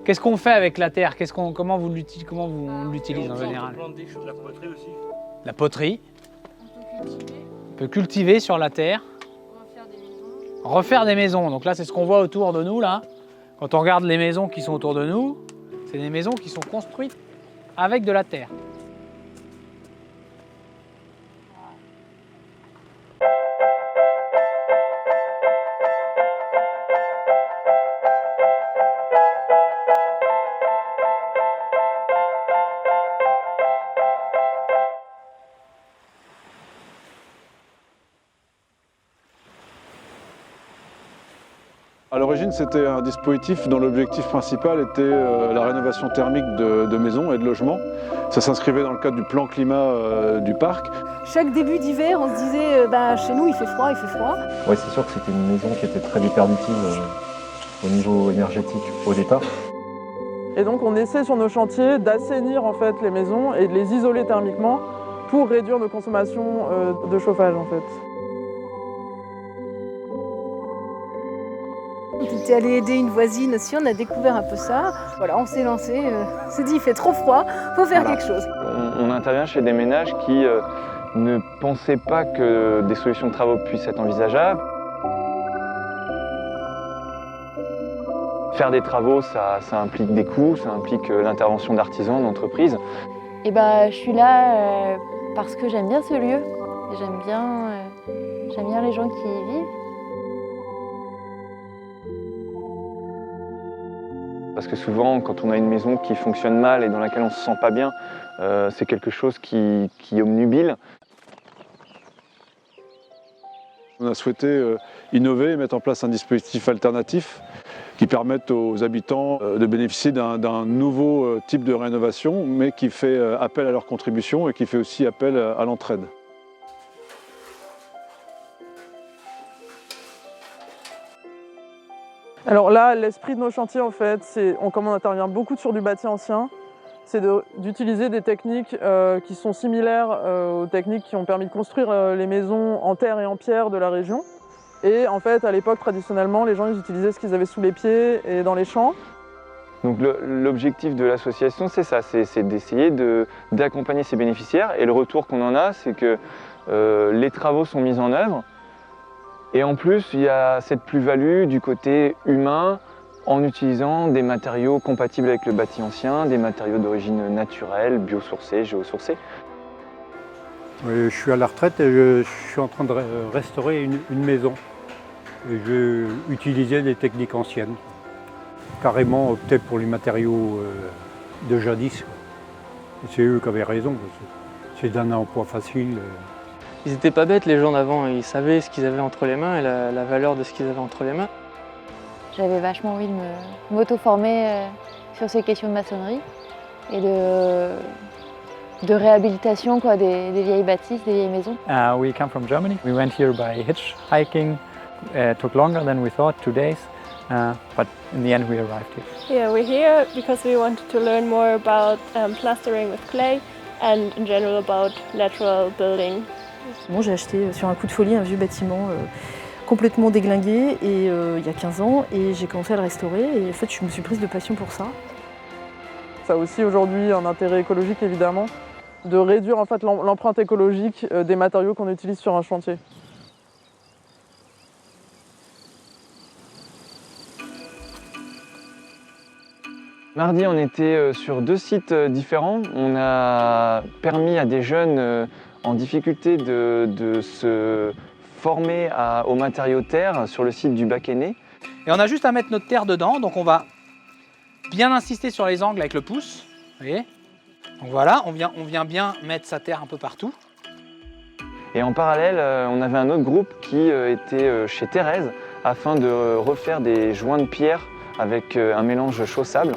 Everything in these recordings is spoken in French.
Qu'est-ce qu'on fait avec la terre? Comment on l'utilise en général? On plante des choses, la poterie aussi. La poterie. On peut cultiver, On peut cultiver sur la terre. refaire des maisons. Refaire des maisons. Donc là, c'est ce qu'on voit autour de nous, là. Quand on regarde les maisons qui sont autour de nous, c'est des maisons qui sont construites avec de la terre. À l'origine, c'était un dispositif dont l'objectif principal était la rénovation thermique de maisons et de logements. Ça s'inscrivait dans le cadre du plan climat du parc. Chaque début d'hiver, on se disait chez nous il fait froid, il fait froid. Oui, c'est sûr que c'était une maison qui était très déperditive au niveau énergétique au départ. Et donc on essaie sur nos chantiers d'assainir en fait les maisons et de les isoler thermiquement pour réduire nos consommations de chauffage en fait. On était allé aider une voisine aussi, on a découvert un peu ça. Voilà, on s'est lancé, on s'est dit il fait trop froid, faut faire quelque chose. On intervient chez des ménages qui ne pensaient pas que des solutions de travaux puissent être envisageables. Faire des travaux, ça implique des coûts, ça implique l'intervention d'artisans, d'entreprises. Et je suis là parce que j'aime bien ce lieu. J'aime bien les gens qui y vivent. Parce que souvent, quand on a une maison qui fonctionne mal et dans laquelle on ne se sent pas bien, c'est quelque chose qui obnubile. On a souhaité innover et mettre en place un dispositif alternatif qui permette aux habitants de bénéficier d'un nouveau type de rénovation, mais qui fait appel à leur contribution et qui fait aussi appel à l'entraide. Alors là, l'esprit de nos chantiers en fait, comme on intervient beaucoup sur du bâti ancien, c'est d'utiliser des techniques qui sont similaires aux techniques qui ont permis de construire les maisons en terre et en pierre de la région. Et en fait, à l'époque, traditionnellement, les gens ils utilisaient ce qu'ils avaient sous les pieds et dans les champs. Donc l'objectif de l'association, c'est ça, c'est d'essayer d'accompagner ces bénéficiaires. Et le retour qu'on en a, c'est que les travaux sont mis en œuvre. Et en plus, il y a cette plus-value du côté humain en utilisant des matériaux compatibles avec le bâti ancien, des matériaux d'origine naturelle, biosourcés, géosourcés. Je suis à la retraite et je suis en train de restaurer une maison. Et je vais utiliser des techniques anciennes. Carrément opter pour les matériaux de jadis. C'est eux qui avaient raison, c'est d'un emploi facile. Ils n'étaient pas bêtes les gens d'avant, ils savaient ce qu'ils avaient entre les mains et la valeur de ce qu'ils avaient entre les mains. J'avais vachement envie de m'auto-former sur ces questions de maçonnerie et de réhabilitation des vieilles bâtisses, des vieilles maisons. We come from Germany. We went here by hitchhiking. Took longer than we thought, 2 days, but in the end we arrived here. Yeah, we're here because we wanted to learn more about plastering with clay and in general about natural building. Bon, j'ai acheté sur un coup de folie un vieux bâtiment complètement déglingué et, il y a 15 ans et j'ai commencé à le restaurer et en fait je me suis prise de passion pour ça. Ça a aussi aujourd'hui un intérêt écologique évidemment, de réduire en fait l'empreinte écologique des matériaux qu'on utilise sur un chantier. Mardi, on était sur 2 sites différents. On a permis à des jeunes en difficulté de se former aux matériaux terre sur le site du Bac-Aîné. Et on a juste à mettre notre terre dedans, donc on va bien insister sur les angles avec le pouce. Vous voyez ? Donc voilà, on vient bien mettre sa terre un peu partout. Et en parallèle, on avait un autre groupe qui était chez Thérèse afin de refaire des joints de pierre avec un mélange chaud-sable.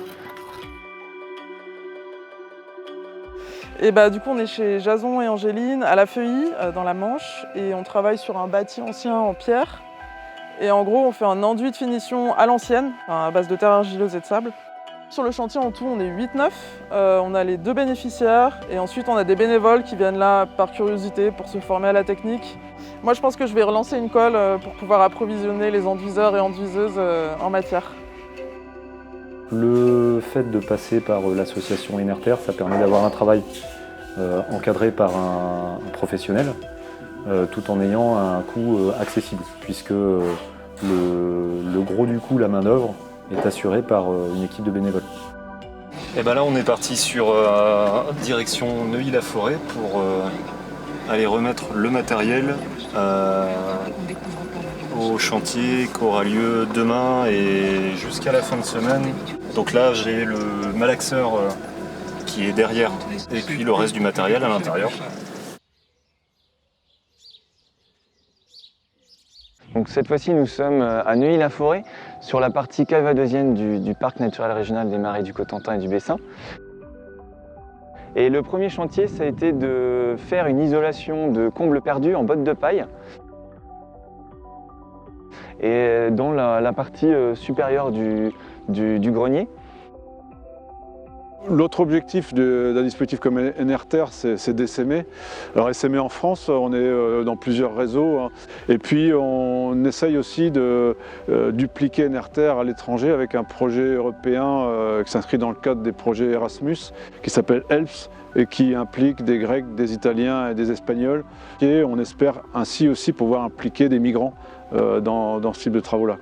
Et du coup on est chez Jason et Angéline à la Feuilly dans la Manche et on travaille sur un bâti ancien en pierre. Et en gros on fait un enduit de finition à l'ancienne, à base de terre argileuse et de sable. Sur le chantier en tout on est 8-9, on a les 2 bénéficiaires et ensuite on a des bénévoles qui viennent là par curiosité pour se former à la technique. Moi je pense que je vais relancer une colle pour pouvoir approvisionner les enduiseurs et enduiseuses en matière. Le fait de passer par l'association Inerter, ça permet d'avoir un travail encadré par un professionnel, tout en ayant un coût accessible, puisque le gros du coût, la main-d'œuvre, est assuré par une équipe de bénévoles. Et ben là, on est parti sur direction Neuilly-la-Forêt pour aller remettre le matériel au chantier qui aura lieu demain et jusqu'à la fin de semaine. Donc là, j'ai le malaxeur qui est derrière et puis le reste du matériel à l'intérieur. Donc cette fois-ci, nous sommes à Neuilly-la-Forêt, sur la partie calvadosienne du parc naturel régional des Marais du Cotentin et du Bessin. Et le premier chantier, ça a été de faire une isolation de combles perdus en bottes de paille. Et dans la partie supérieure du grenier. L'autre objectif d'un dispositif comme Inerter, c'est d'essaimer. Alors essaimer en France, on est dans plusieurs réseaux. Hein. Et puis on essaye aussi de dupliquer Inerter à l'étranger avec un projet européen qui s'inscrit dans le cadre des projets Erasmus, qui s'appelle HELPS et qui implique des Grecs, des Italiens et des Espagnols. Et on espère ainsi aussi pouvoir impliquer des migrants dans ce type de travaux-là.